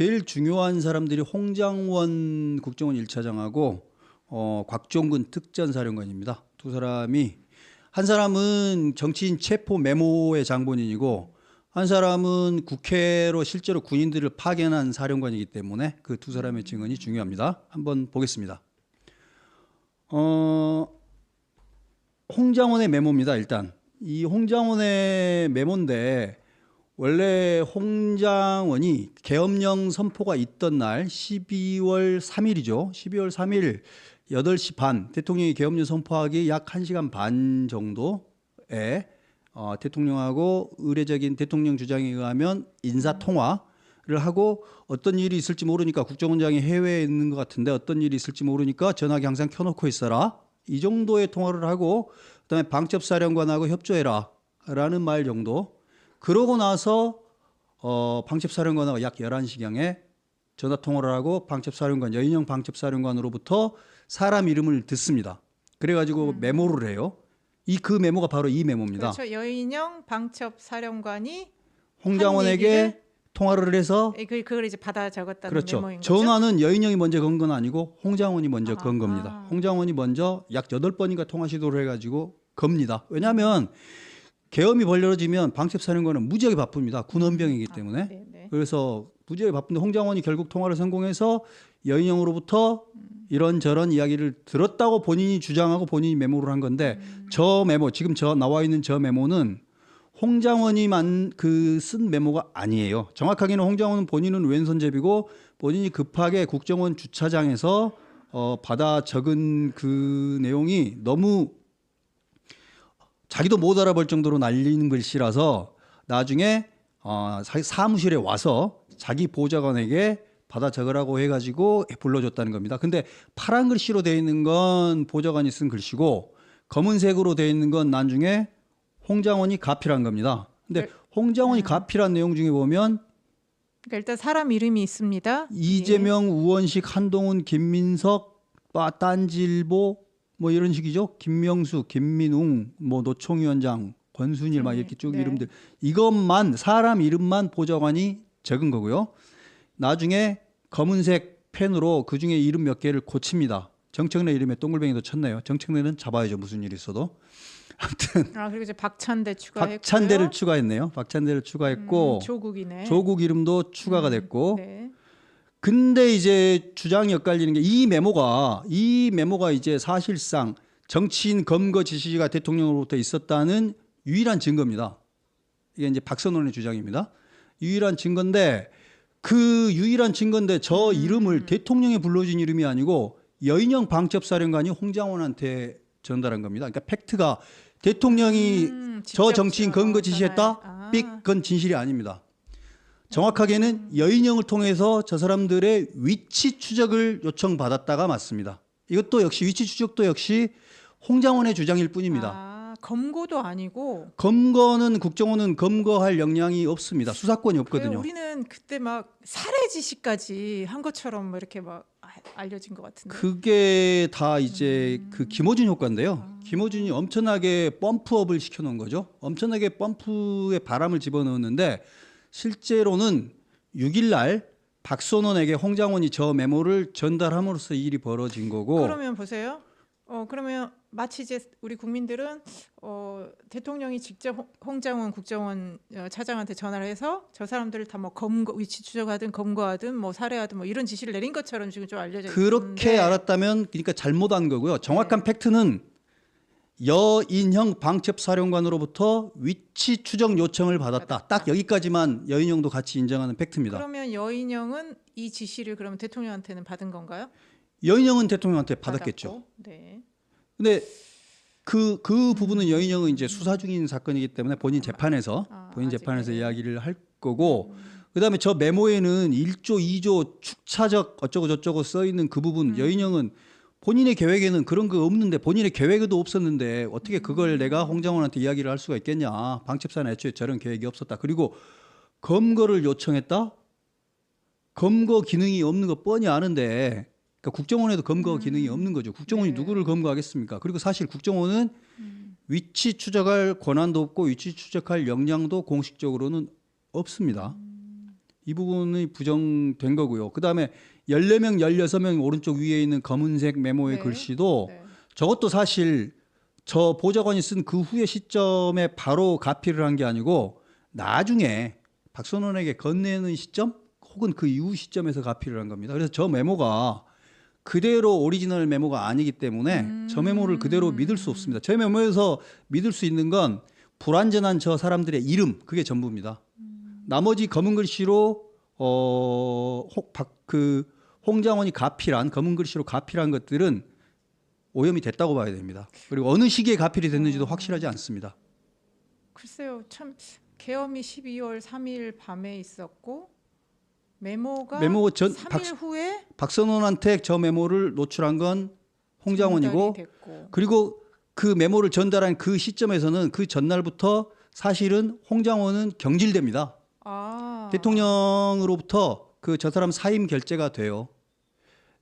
제일 중요한 사람들이 홍장원 국정원 1차장하고 곽종근 특전사령관입니다. 두 사람이 한 사람은 정치인 체포 메모의 장본인이고 한 사람은 국회로 실제로 군인들을 파견한 사령관이기 때문에 그 두 사람의 증언이 중요합니다. 한번 보겠습니다. 홍장원의 메모입니다. 일단 이 홍장원의 메모인데 원래 홍장원이 계엄령 선포가 있던 날 12월 3일이죠. 12월 3일 8시 반 대통령이 계엄령 선포하기 약 1시간 반 정도에 대통령하고 의례적인 대통령 주장에 의하면 인사통화를 하고 어떤 일이 있을지 모르니까 국정원장이 해외에 있는 것 같은데 어떤 일이 있을지 모르니까 전화기 항상 켜놓고 있어라. 이 정도의 통화를 하고 그다음에 방첩사령관하고 협조해라 라는 말 정도. 그러고 나서 방첩사령관하고 약 11시경에 전화통화를 하고 방첩사령관 여인영 방첩사령관으로부터 사람 이름을 듣습니다. 그래가지고 메모를 해요. 그 메모가 바로 이 메모입니다. 그렇죠. 여인영 방첩사령관이 홍장원에게 통화를 해서 그걸 이제 받아 적었다는 그렇죠. 메모인 거죠. 전화는 여인영이 먼저 건 건 아니고 홍장원이 먼저 건 겁니다. 홍장원이 먼저 약 8번인가 통화 시도를 해가지고 겁니다. 왜냐하면 계엄이 벌어지면 방첩사령관은 무지하게 바쁩니다. 군헌병이기 때문에. 네네. 그래서 무지하게 바쁜데 홍장원이 결국 통화를 성공해서 여인영으로부터 이런저런 이야기를 들었다고 본인이 주장하고 본인이 메모를 한 건데 저 메모 지금 나와 있는 저 메모는 홍장원이 쓴 메모가 아니에요. 정확하게는 홍장원은 본인은 왼손잡이고 본인이 급하게 국정원 주차장에서 받아 적은 그 내용이 너무 자기도 못 알아볼 정도로 날리는 글씨라서 나중에 사무실에 와서 자기 보좌관에게 받아 적으라고 해가지고 불러줬다는 겁니다. 근데 파란 글씨로 되어 있는 건 보좌관이 쓴 글씨고 검은색으로 되어 있는 건 나중에 홍장원이 가필한 겁니다. 근데 홍장원이 가필한 내용 중에 보면 그러니까 일단 사람 이름이 있습니다. 이재명, 우원식, 한동훈, 김민석, 딴지일보 뭐 이런 식이죠. 김명수, 김민웅, 뭐 노총위원장, 권순일 막 이렇게 쭉 이름들 이것만 사람 이름만 보좌관이 적은 거고요. 나중에 검은색 펜으로 그 중에 이름 몇 개를 고칩니다. 정청래 이름에 동글뱅이도 쳤네요. 정청래는 잡아야죠. 무슨 일이 있어도. 아무튼 그리고 이제 박찬대 추가했고요. 박찬대를 추가했네요. 박찬대를 추가했고 조국이네. 조국 이름도 추가가 됐고. 네. 근데 이제 주장이 엇갈리는 게 이 메모가 이제 사실상 정치인 검거 지시가 대통령으로부터 있었다는 유일한 증거입니다. 이게 이제 박선원의 주장입니다. 유일한 증거인데 저 이름을 대통령이 불러준 이름이 아니고 여인영 방첩사령관이 홍장원한테 전달한 겁니다. 그러니까 팩트가 대통령이 저 정치인 검거 지시했다? 그건 진실이 아닙니다. 정확하게는 여인영을 통해서 저 사람들의 위치 추적을 요청받았다가 맞습니다. 이것도 역시 위치 추적도 역시 홍장원의 주장일 뿐입니다. 검거도 아니고 검거는 국정원은 검거할 역량이 없습니다. 수사권이 없거든요. 우리는 그때 막 살해 지시까지 한 것처럼 이렇게 막 알려진 것 같은데. 그게 다 이제 그 김어준 효과인데요. 김어준이 엄청나게 펌프업을 시켜놓은 거죠. 엄청나게 펌프에 바람을 집어넣었는데 실제로는 6일 날 박선원에게 홍장원이 저 메모를 전달함으로써 일이 벌어진 거고. 그러면 보세요. 그러면 마치 이제 우리 국민들은 대통령이 직접 홍장원 국정원 차장한테 전화를 해서 저 사람들을 다 뭐 위치 추적하든 검거하든 뭐 살해하든 뭐 이런 지시를 내린 것처럼 지금 좀 알려져 있는데 그렇게 알았다면 그러니까 잘못한 거고요. 정확한 팩트는 여인형 방첩사령관으로부터 위치 추적 요청을 받았다. 딱 여기까지만 여인형도 같이 인정하는 팩트입니다. 그러면 여인형은 이 지시를 그러면 대통령한테는 받은 건가요? 여인형은 대통령한테 받았겠죠. 받았고, 네. 근데 그 부분은 여인형은 이제 수사 중인 사건이기 때문에 본인 재판에서 이야기를 할 거고 그다음에 저 메모에는 1조, 2조 축차적 어쩌고 저쩌고 써 있는 그 부분 여인형은 본인의 계획에는 그런 거 없는데 본인의 계획에도 없었는데 어떻게 그걸 내가 홍장원한테 이야기를 할 수가 있겠냐. 방첩사는 애초에 저런 계획이 없었다. 그리고 검거를 요청했다. 검거 기능이 없는 거 뻔히 아는데 그러니까 국정원에도 검거 기능이 없는 거죠. 국정원이 누구를 검거하겠습니까? 그리고 사실 국정원은 위치 추적할 권한도 없고 위치 추적할 역량도 공식적으로는 없습니다. 이 부분이 부정된 거고요. 그다음에 14명, 16명 오른쪽 위에 있는 검은색 메모의 네. 글씨도 네. 저것도 사실 저 보좌관이 쓴 그 후의 시점에 바로 가피를 한 게 아니고 나중에 박선원에게 건네는 시점 혹은 그 이후 시점에서 가피를 한 겁니다. 그래서 저 메모가 그대로 오리지널 메모가 아니기 때문에 저 메모를 그대로 믿을 수 없습니다. 저 메모에서 믿을 수 있는 건 불완전한 저 사람들의 이름 그게 전부입니다. 나머지 검은 글씨로 홍장원이 가필한 검은 글씨로 가필한 것들은 오염이 됐다고 봐야 됩니다. 그리고 어느 시기에 가필이 됐는지도 확실하지 않습니다. 글쎄요, 참 계엄이 12월 3일 밤에 있었고 메모가 메모 전 3일 후에 박선원한테 저 메모를 노출한 건 홍장원이고 전달이 됐고. 그리고 그 메모를 전달한 그 시점에서는 그 전날부터 사실은 홍장원은 경질됩니다. 아. 대통령으로부터 그 저 사람 사임 결재가 돼요.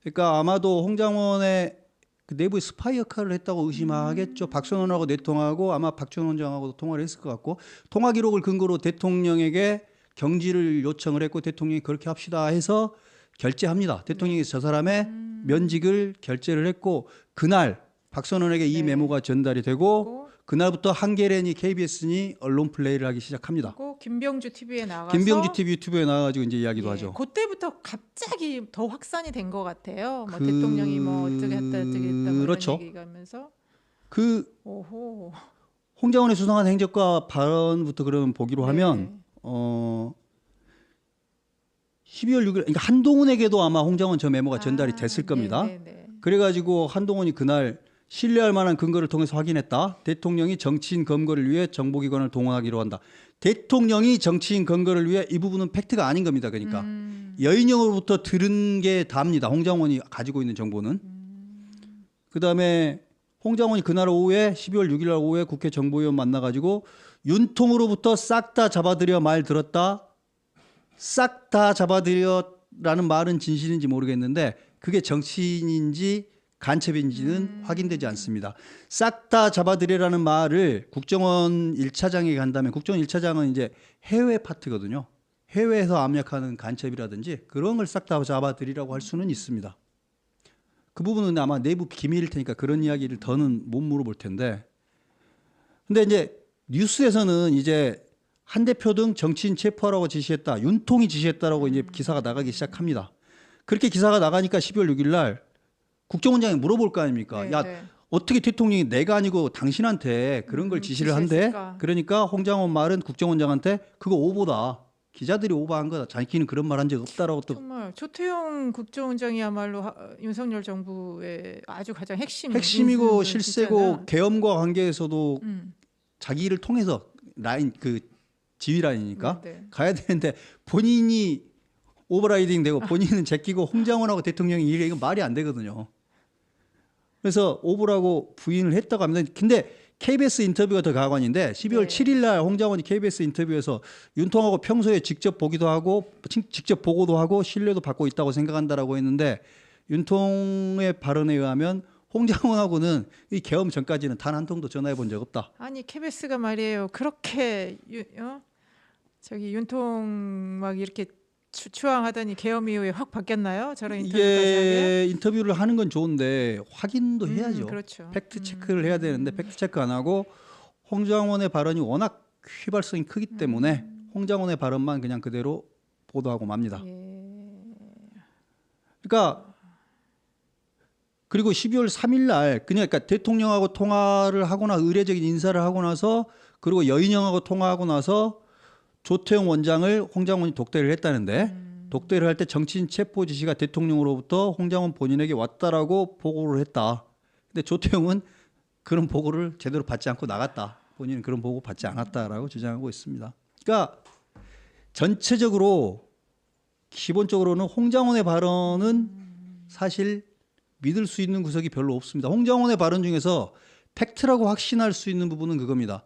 그러니까 아마도 홍장원의 그 내부의 스파이 역할을 했다고 의심하겠죠. 박선원하고 내통하고 아마 박준원 원장하고도 통화를 했을 것 같고 통화 기록을 근거로 대통령에게 경질을 요청을 했고 대통령이 그렇게 합시다 해서 결재합니다. 대통령이 저 사람의 면직을 결재를 했고 그날 박선원에게 이 네. 메모가 전달이 되고 그리고 그날부터 한겨레니 KBS니 언론 플레이를 하기 시작합니다. 김병주 TV에 나가서 김병주 TV 유튜브에 나와가지고 이제 이야기도 예, 하죠. 그때부터 갑자기 더 확산이 된 것 같아요. 뭐 그- 대통령이 뭐 어떻게 했다 어떻게 했다 뭐 그렇죠. 이런 얘기가 하면서 그 오호. 홍장원의 수상한 행적과 발언부터 그러면 보기로 하면 12월 6일 그러니까 한동훈에게도 아마 홍장원 저 메모가 전달이 됐을 겁니다. 네. 그래가지고 한동훈이 그날 신뢰할 만한 근거를 통해서 확인했다. 대통령이 정치인 검거를 위해 정보기관을 동원하기로 한다. 대통령이 정치인 검거를 위해 이 부분은 팩트가 아닌 겁니다. 그러니까 여인영으로부터 들은 게 답니다. 홍장원이 가지고 있는 정보는. 그다음에 홍장원이 그날 오후에 12월 6일 날 오후에 국회 정보위원 만나가지고 윤통으로부터 싹 다 잡아들여 말 들었다. 싹 다 잡아들여라는 말은 진실인지 모르겠는데 그게 정치인인지 간첩인지는 확인되지 않습니다. 싹 다 잡아들여라는 말을 국정원 1차장에 간다면 국정원 1차장은 이제 해외 파트거든요. 해외에서 압력하는 간첩이라든지 그런 걸 싹 다 잡아들이라고 할 수는 있습니다. 그 부분은 아마 내부 기밀일 테니까 그런 이야기를 더는 못 물어볼 텐데. 근데 이제 뉴스에서는 이제 한 대표 등 정치인 체포하라고 지시했다. 윤통이 지시했다라고 이제 기사가 나가기 시작합니다. 그렇게 기사가 나가니까 12월 6일 날 국정원장이 물어볼 거 아닙니까? 네, 야, 네. 어떻게 대통령이 내가 아니고 당신한테 그런 걸 지시를 한대? 지시했을까? 그러니까 홍장원 말은 국정원장한테 그거 오보다. 기자들이 오버한 거다. 자기는 그런 말 한 적 없다라고 또 정말 조태용 국정원장이야말로 윤석열 정부의 아주 가장 핵심이고 민심을 실세고 진짜나. 계엄과 관계에서도 음. 자기 일을 통해서 라인 그 지휘 라인이니까 네. 가야 되는데 본인이 오버라이딩 되고 본인은 제끼고 홍장원하고 대통령이 이래 이거 말이 안 되거든요. 그래서 오보라고 부인을 했다고 합니다. 근데 KBS 인터뷰가 더 가관인데 12월 네. 7일 날 홍장원이 KBS 인터뷰에서 윤통하고 평소에 직접 보기도 하고 직접 보고도 하고 신뢰도 받고 있다고 생각한다라고 했는데 윤통의 발언에 의하면 홍장원하고는 이 계엄 전까지는 단 한 통도 전화해 본 적 없다. 아니 KBS가 말이에요. 그렇게 저기 윤통 막 이렇게 추앙하더니 계엄 이후에 확 바뀌었나요? 저런 인터뷰까지 하게? 이게 인터뷰를 하는 건 좋은데 확인도 해야죠. 그렇죠. 팩트 체크를 해야 되는데 팩트 체크 안 하고 홍장원의 발언이 워낙 휘발성이 크기 때문에 홍장원의 발언만 그냥 그대로 보도하고 맙니다. 예. 그러니까 그리고 12월 3일 날 그러니까 대통령하고 통화를 하거나 의례적인 인사를 하고 나서 그리고 여인영하고 통화하고 나서 조태용 원장을 홍장원이 독대를 했다는데 독대를 할 때 정치인 체포 지시가 대통령으로부터 홍장원 본인에게 왔다라고 보고를 했다. 근데 조태용은 그런 보고를 제대로 받지 않고 나갔다. 본인은 그런 보고 받지 않았다라고 주장하고 있습니다. 그러니까 전체적으로 기본적으로는 홍장원의 발언은 사실 믿을 수 있는 구석이 별로 없습니다. 홍장원의 발언 중에서 팩트라고 확신할 수 있는 부분은 그겁니다.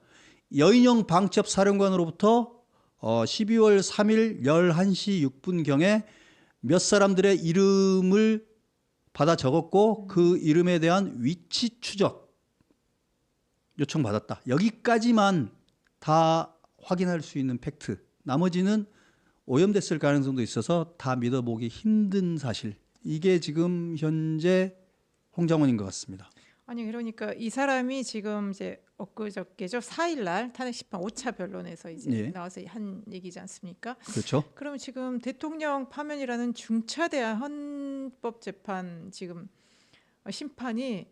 여인영 방첩 사령관으로부터 12월 3일 11시 6분경에 몇 사람들의 이름을 받아 적었고 그 이름에 대한 위치 추적 요청받았다. 여기까지만 다 확인할 수 있는 팩트. 나머지는 오염됐을 가능성도 있어서 다 믿어보기 힘든 사실. 이게 지금 현재 홍장원인 것 같습니다. 아니 그러니까 이 사람이 지금 이제 엊그저께죠 4일날 탄핵 심판 5차 변론에서 이제 예. 나와서 한 얘기지 않습니까? 그렇죠. 그러면 지금 대통령 파면이라는 중차대한 헌법재판 지금 심판이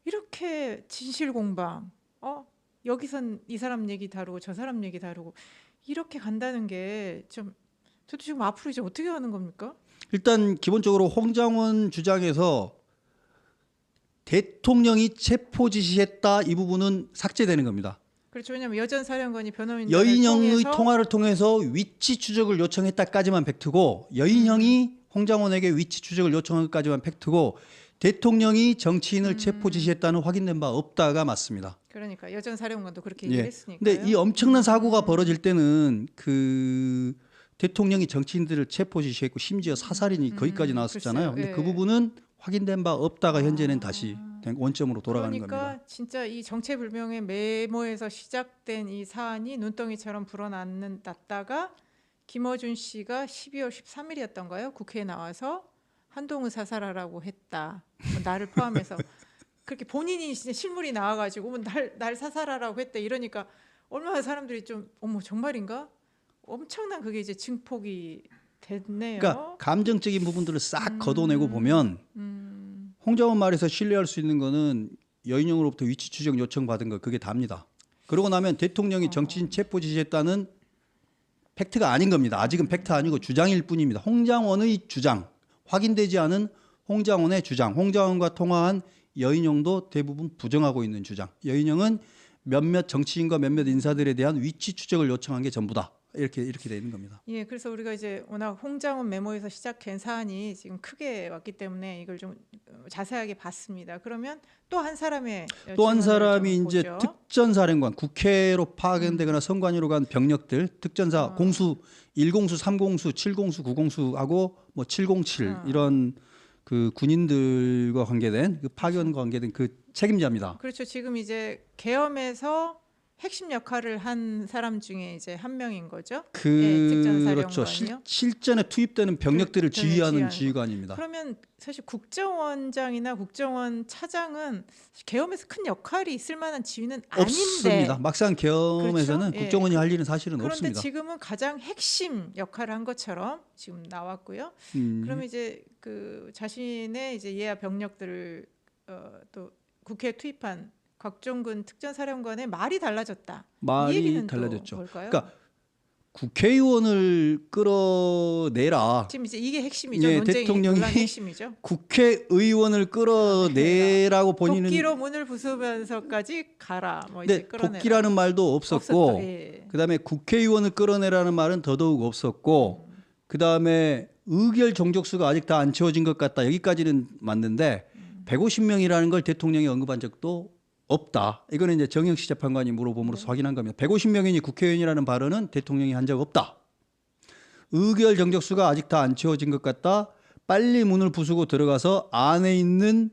이렇게 진실공방, 여기선 이 사람 얘기 다루고 저 사람 얘기 다루고 이렇게 간다는 게 좀 저도 지금 앞으로 이제 어떻게 하는 겁니까? 일단 기본적으로 홍장원 주장에서 대통령이 체포 지시했다 이 부분은 삭제되는 겁니다. 그렇죠. 왜냐하면 여전 사령관이 변호인단을 여인형의 통해서 통화를 통해서 위치 추적을 요청했다까지만 팩트고 여인형이 홍장원에게 위치 추적을 요청한 것까지만 팩트고 대통령이 정치인을 체포 지시했다는 확인된 바 없다가 맞습니다. 그러니까 여전 사령관도 그렇게 예. 얘기를 했으니까요. 근데 이 엄청난 사고가 벌어질 때는 그 대통령이 정치인들을 체포 지시했고 심지어 사살이 거기까지 나왔었잖아요. 글쎄요. 근데 예. 그 부분은 확인된 바 없다가 현재는 다시 원점으로 돌아가는 그러니까 겁니다. 진짜 이 정체불명의 메모에서 시작된 이 사안이 눈덩이처럼 불어났다가 김어준 씨가 12월 13일이었던가요? 국회에 나와서 한동훈 사살하라고 했다. 나를 포함해서 그렇게 본인이 진짜 실물이 나와가지고 날 사살하라고 했대 이러니까 얼마나 사람들이 좀 어머 정말인가? 엄청난 그게 이제 증폭이 됐네요. 그러니까 감정적인 부분들을 싹 걷어내고 보면 홍장원 말에서 신뢰할 수 있는 거는 여인형으로부터 위치 추적 요청 받은 거 그게 답니다. 그러고 나면 대통령이 정치인 체포 지시했다는 팩트가 아닌 겁니다. 아직은 팩트 아니고 주장일 뿐입니다. 홍장원의 주장, 확인되지 않은 홍장원의 주장, 홍장원과 통화한 여인형도 대부분 부정하고 있는 주장. 여인형은 몇몇 정치인과 몇몇 인사들에 대한 위치 추적을 요청한 게 전부다. 이렇게 돼 있는 겁니다. 예, 그래서 우리가 이제 워낙 홍장원 메모에서 시작한 사안이 지금 크게 왔기 때문에 이걸 좀 자세하게 봤습니다. 그러면 또 한 사람의 또 한 질문을 사람이 좀 이제 보죠. 특전사령관, 국회로 파견되거나 선관위로 간 병력들, 특전사 공수 1공수, 3공수, 7공수, 9공수하고 뭐 707 이런 그 군인들과 관계된 그 파견과 관계된 그 책임자입니다. 그렇죠. 지금 이제 계엄에서 핵심 역할을 한 사람 중에 이제 한 명인 거죠. 예, 그렇죠. 특전사령관이요. 실전에 투입되는 병력들을 그들을 지휘하는 지휘하는 지휘관입니다. 그러면 사실 국정원장이나 국정원 차장은 계엄에서 큰 역할이 있을 만한 지위는 아닌데 없습니다. 막상 계엄에서는 그렇죠? 예, 국정원이 할 일은 사실은 그런데 없습니다. 지금은 가장 핵심 역할을 한 것처럼 지금 나왔고요. 그러면 이제 그 자신의 이제 예하 병력들을 또 국회에 투입한 곽종근 특전사령관의 말이 달라졌다. 이 말이 얘기는 달라졌죠. 또 뭘까요? 그러니까 국회의원을 끌어내라. 지금 이제 이게 핵심이죠. 예, 논쟁이 대통령이 논란의 핵심이죠. 국회의원을 끌어내라고 본인은 도끼로 문을 부수면서까지 가라. 뭐 근데 이제 끌어내라. 도끼라는 말도 없었고 없었죠. 예. 그다음에 국회의원을 끌어내라는 말은 더더욱 없었고 그다음에 의결 정족수가 아직 다 안 채워진 것 같다. 여기까지는 맞는데 150명이라는 걸 대통령이 언급한 적도 없다. 이거는 이제 정영식 재판관이 물어봄으로써 확인한 겁니다. 150명이니 국회의원이라는 발언은 대통령이 한 적 없다. 의결 정족수가 아직 다 안 채워진 것 같다. 빨리 문을 부수고 들어가서 안에 있는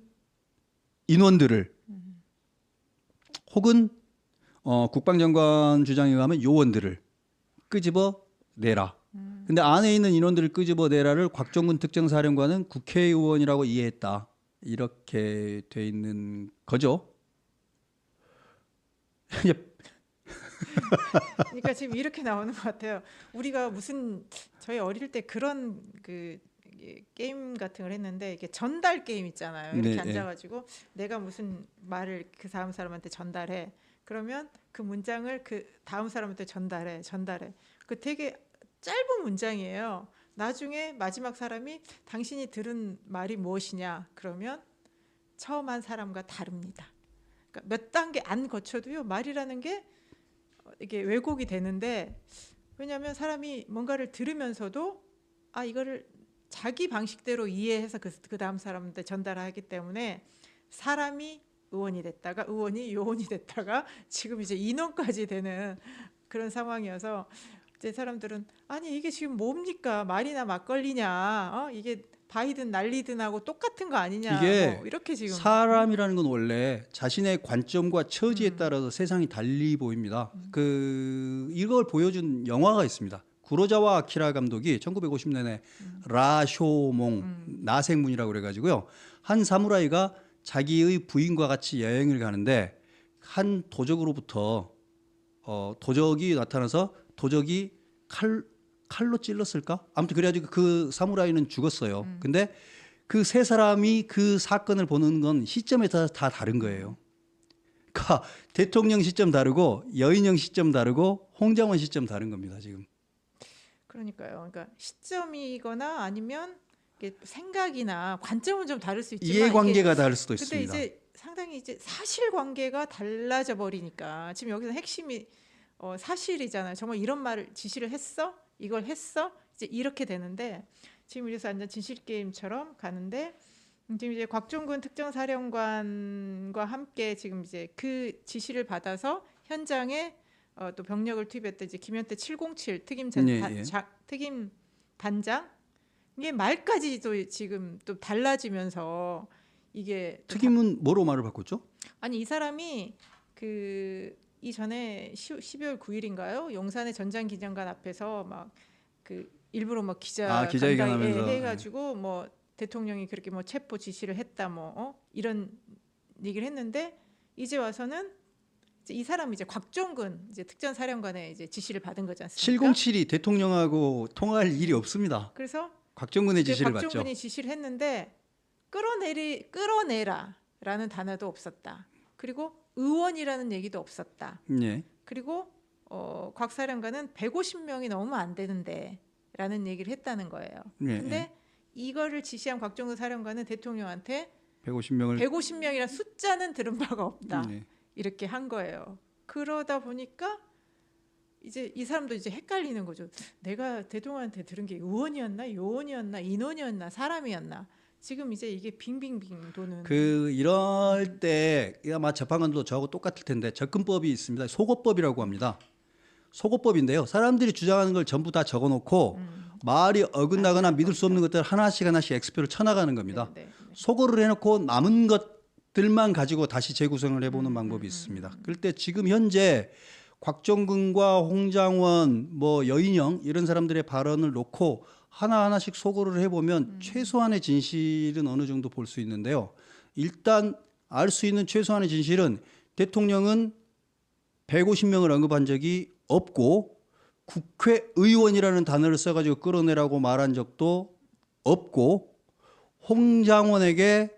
인원들을 혹은 국방장관 주장에 의하면 요원들을 끄집어 내라. 근데 안에 있는 인원들을 끄집어 내라를 곽종근 특전사령관은 국회의원이라고 이해했다. 이렇게 돼 있는 거죠. 그러니까 지금 이렇게 나오는 것 같아요. 우리가 무슨 저희 어릴 때 그런 그 게임 같은 걸 했는데 이게 전달 게임 있잖아요. 이렇게 네, 앉아가지고 내가 무슨 말을 그 다음 사람한테 전달해. 그러면 그 문장을 그 다음 사람한테 전달해. 그 되게 짧은 문장이에요. 나중에 마지막 사람이 당신이 들은 말이 무엇이냐? 그러면 처음 한 사람과 다릅니다. 그러니까 몇 단계 안 거쳐도요 말이라는 게 이게 왜곡이 되는데 왜냐하면 사람이 뭔가를 들으면서도 이거를 자기 방식대로 이해해서 그 다음 사람한테 전달하기 때문에 사람이 의원이 됐다가 의원이 요원이 됐다가 지금 이제 인원까지 되는 그런 상황이어서 이제 사람들은 아니 이게 지금 뭡니까 말이나 막걸리냐 이게 바이든 난리든하고 똑같은 거 아니냐 이게 뭐 이렇게 지금 사람이라는 건 원래 자신의 관점과 처지에 따라서 세상이 달리 보입니다. 이걸 보여준 영화가 있습니다. 구로자와 아키라 감독이 1950년에 라쇼몽 나생문이라고 그래가지고요. 한 사무라이가 자기의 부인과 같이 여행을 가는데 한 도적으로부터 도적이 나타나서 도적이 칼로 찔렀을까? 아무튼 그래가지고 그 사무라이는 죽었어요. 근데 그 세 사람이 그 사건을 보는 건 시점에 따라서 다 다른 거예요. 그러니까 대통령 시점 다르고 여인영 시점 다르고 홍장원 시점 다른 겁니다. 지금. 그러니까요. 그러니까 시점이거나 아니면 이게 생각이나 관점은 좀 다를 수 있지만 이해관계가 다를 수도 근데 있습니다. 이제 상당히 이제 사실관계가 달라져 버리니까 지금 여기서 핵심이 사실이잖아요. 정말 이런 말을 지시를 했어? 이걸 했어? 이제 이렇게 되는데 지금 이래서 완전 진실 게임처럼 가는데 지금 이제 곽종근 특정사령관과 함께 지금 이제 그 지시를 받아서 현장에 또 병력을 투입했던 이제 김현태 707 특임 단장 이게 말까지도 지금 또 달라지면서 이게 특임은 뭐로 말을 바꿨죠? 아니 이 사람이 그 이전에 12월 9일인가요? 용산의 전장기념관 앞에서 막 그 일부러 막 기자회견하면서 해가지고 뭐 대통령이 그렇게 뭐 체포 지시를 했다 뭐 이런 얘기를 했는데 이제 와서는 이제 이 사람이 이제 곽종근 이제 특전사령관의 이제 지시를 받은 거지 않습니까? 707이 대통령하고 통화할 일이 없습니다. 그래서 곽종근의 지시를 받죠. 곽종근이 지시를 했는데 끌어내라는 단어도 없었다. 그리고 의원이라는 얘기도 없었다. 예. 그리고 곽 사령관은 150명이 넘으면 안 되는데라는 얘기를 했다는 거예요. 예. 근데 이거를 지시한 곽종근 사령관은 대통령한테 150명이라는 숫자는 들은 바가 없다. 예. 이렇게 한 거예요. 그러다 보니까 이제 이 사람도 이제 헷갈리는 거죠. 내가 대통령한테 들은 게 의원이었나, 요원이었나, 인원이었나, 사람이었나. 지금 이제 이게 빙빙빙 도는. 이럴 때 아마 재판관도 저하고 똑같을 텐데 접근법이 있습니다. 속어법이라고 합니다. 속어법인데요. 사람들이 주장하는 걸 전부 다 적어놓고 말이 어긋나거나 믿을 수 없는 것들 하나씩 X표를 쳐나가는 겁니다. 네. 소거를 해놓고 남은 것들만 가지고 다시 재구성을 해보는 방법이 있습니다. 그럴 때 지금 현재 곽종근과 홍장원, 뭐 여인영 이런 사람들의 발언을 놓고 하나하나씩 소거를 해보면 최소한의 진실은 어느 정도 볼 수 있는데요. 일단 알 수 있는 최소한의 진실은 대통령은 150명을 언급한 적이 없고 국회의원이라는 단어를 써가지고 끌어내라고 말한 적도 없고 홍장원에게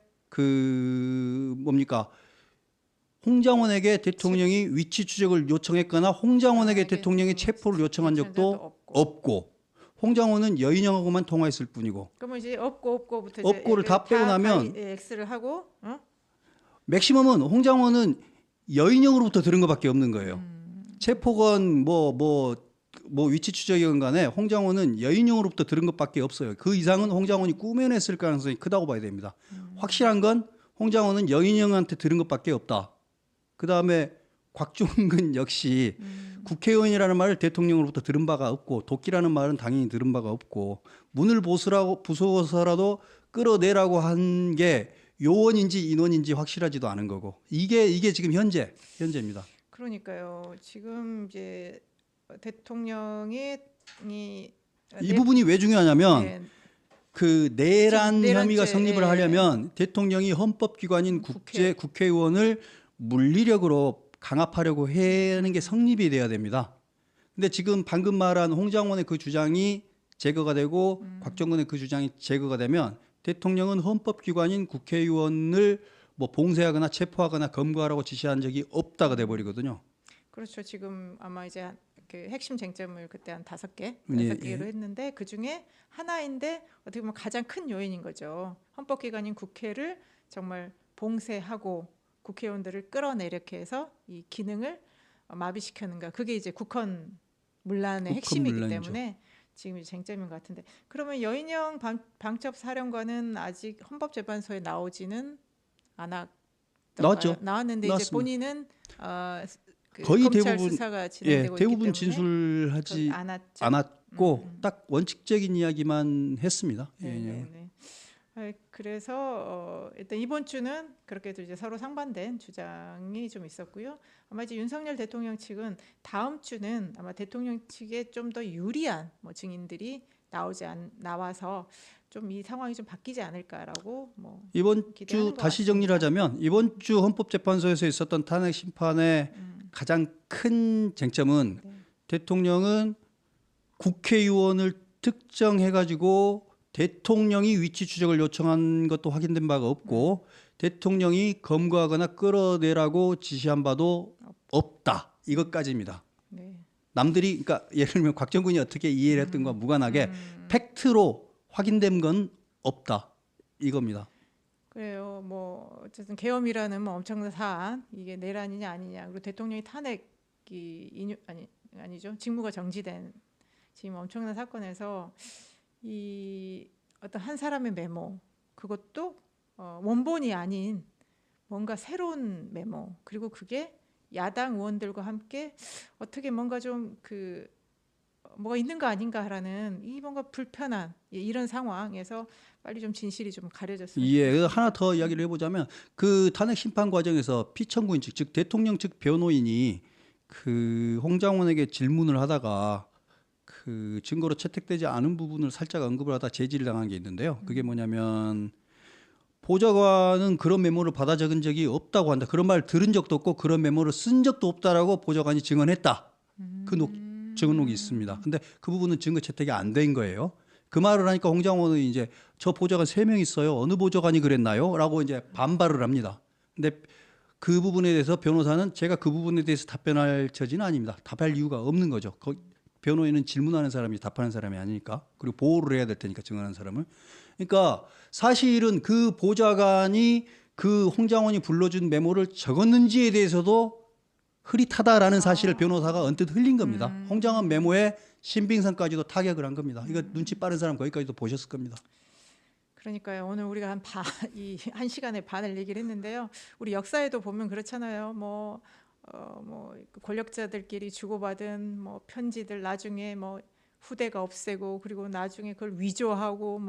홍장원에게 대통령이 위치 추적을 요청했거나 홍장원에게 대통령이 체포를 요청한 적도 없고 홍장원은 여인영하고만 통화했을 뿐이고. 그러면 이제 없고부터 없고를 다 빼고 나면 X를 하고 맥시멈은 홍장원은 여인영으로부터 들은 것밖에 없는 거예요. 체포건 뭐 위치 추적이건 간에 홍장원은 여인영으로부터 들은 것밖에 없어요. 그 이상은 홍장원이 꾸며냈을 가능성이 크다고 봐야 됩니다. 확실한 건 홍장원은 여인영한테 들은 것밖에 없다. 그다음에 곽종근 역시 국회의원이라는 말을 대통령으로부터 들은 바가 없고 도끼라는 말은 당연히 들은 바가 없고 문을 부숴서라도 끌어내라고 한 게 요원인지 인원인지 확실하지도 않은 거고 이게 지금 현재입니다. 그러니까요. 지금 이제 대통령이 이 부분이 왜 중요하냐면 그 내란 혐의가 성립을 하려면 대통령이 헌법기관인 국회의원을 물리력으로 강압하려고 하는 게 성립이 돼야 됩니다. 근데 지금 방금 말한 홍장원의 그 주장이 제거가 되고 곽종근의 그 주장이 제거가 되면 대통령은 헌법기관인 국회의원을 뭐 봉쇄하거나 체포하거나 검거하라고 지시한 적이 없다가 돼버리거든요. 그렇죠. 지금 아마 이제 그 핵심 쟁점을 그때 한 5개로 했는데 그 중에 하나인데 어떻게 보면 가장 큰 요인인 거죠. 헌법기관인 국회를 정말 봉쇄하고 국회의원들을 끌어내리게 해서 이 기능을 마비시켰는가. 그게 이제 국헌 문란의 핵심이기 문란이죠. 때문에 지금 쟁점인 것 같은데. 그러면 여인영 방첩사령관은 아직 헌법재판소에 나오지는 나왔죠. 나왔는데 나왔습니다. 이제 본인은 거의 검찰 대부분 수사가 진행되고 대부분 있기 때문에 진술하지 않았고 딱 원칙적인 이야기만 했습니다. 네. 그래서 일단 이번 주는 그렇게도 이제 서로 상반된 주장이 좀 있었고요. 아마 이제 윤석열 대통령 측은 다음 주는 아마 대통령 측에 좀 더 유리한 뭐 증인들이 나와서 좀 이 상황이 좀 바뀌지 않을까라고 뭐 이번 기대하는 주 것 다시 같습니다. 정리를 하자면 이번 주 헌법재판소에서 있었던 탄핵 심판의 가장 큰 쟁점은 네. 대통령은 국회의원을 특정해가지고 대통령이 위치 추적을 요청한 것도 확인된 바가 없고 대통령이 검거하거나 끌어내라고 지시한 바도 없다. 이것까지입니다. 네. 남들이 그러니까 예를 들면 곽정근이 어떻게 이해를 했던 것과 무관하게 팩트로 확인된 건 없다. 이겁니다. 그래요. 뭐 어쨌든 계엄이라는 뭐 엄청난 사안 이게 내란이냐 아니냐 그리고 대통령이 탄핵이 아니죠 직무가 정지된 지금 엄청난 사건에서 이 어떤 한 사람의 메모 그것도 원본이 아닌 뭔가 새로운 메모 그리고 그게 야당 의원들과 함께 어떻게 뭔가 좀 뭐가 있는 거 아닌가라는 이 뭔가 불편한 이런 상황에서 빨리 좀 진실이 좀 가려졌으면 예, 좋겠습니다. 하나 더 이야기를 해보자면 그 탄핵 심판 과정에서 피청구인 측, 즉 대통령 측 변호인이 그 홍장원에게 질문을 하다가 그 증거로 채택되지 않은 부분을 살짝 언급을 하다 제지를 당한 게 있는데요. 그게 뭐냐면 보좌관은 그런 메모를 받아 적은 적이 없다고 한다. 그런 말 들은 적도 없고 그런 메모를 쓴 적도 없다라고 보좌관이 증언했다. 그 증언록이 있습니다. 근데 그 부분은 증거 채택이 안 된 거예요. 그 말을 하니까 홍장원은 이제 저 보좌관 3명 있어요. 어느 보좌관이 그랬나요? 라고 이제 반발을 합니다. 근데 그 부분에 대해서 변호사는 제가 그 부분에 대해서 답변할 처지는 아닙니다. 답할 이유가 없는 거죠. 변호인은 질문하는 사람이 답하는 사람이 아니니까. 그리고 보호를 해야 될 테니까 증언하는 사람을. 그러니까 사실은 그 보좌관이 그 홍장원이 불러준 메모를 적었는지에 대해서도 흐릿하다라는 사실을 변호사가 언뜻 흘린 겁니다. 홍장원 메모에 신빙성까지도 타격을 한 겁니다. 이거 눈치 빠른 사람 거기까지도 보셨을 겁니다. 그러니까요. 오늘 우리가 한 시간에 반을 얘기를 했는데요. 우리 역사에도 보면 그렇잖아요. 뭐 권력자들끼리 주고받은 뭐 편지들 나중에 뭐 후대가 없애고 그리고 나중에 그걸 위조하고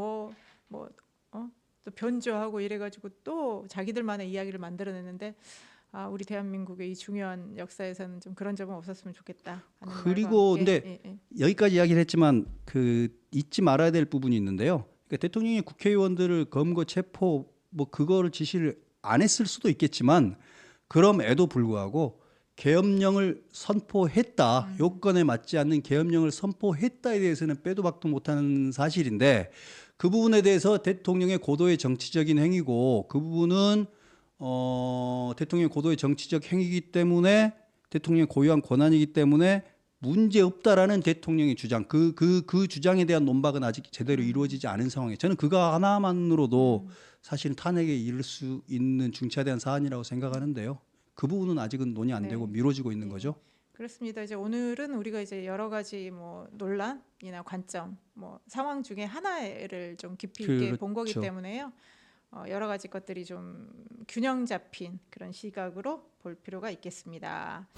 또 변조하고 이래가지고 또 자기들만의 이야기를 만들어냈는데 우리 대한민국의 이 중요한 역사에서는 좀 그런 점은 없었으면 좋겠다. 하는 그리고 말과 근데 여기까지 이야기를 했지만 그 잊지 말아야 될 부분이 있는데요. 그러니까 대통령이 국회의원들을 검거 체포 뭐 그거를 지시를 안 했을 수도 있겠지만 그럼에도 불구하고 계엄령을 선포했다. 요건에 맞지 않는 계엄령을 선포했다에 대해서는 빼도 박도 못하는 사실인데 그 부분에 대해서 대통령의 고도의 정치적인 행위고 그 부분은 대통령의 고도의 정치적 행위이기 때문에 대통령의 고유한 권한이기 때문에 문제 없다라는 대통령의 주장 그 주장에 대한 논박은 아직 제대로 이루어지지 않은 상황에 저는 그거 하나만으로도 사실은 탄핵에 이를 수 있는 중차대한 사안이라고 생각하는데요. 그 부분은 아직은 논의 안 되고 미뤄지고 있는 거죠. 그렇습니다. 이제 오늘은 우리가 이제 여러 가지 뭐 논란이나 관점, 뭐 상황 중에 하나를 좀 깊이 있게 본 거기 그렇죠. 때문에요. 여러 가지 것들이 좀 균형 잡힌 그런 시각으로 볼 필요가 있겠습니다.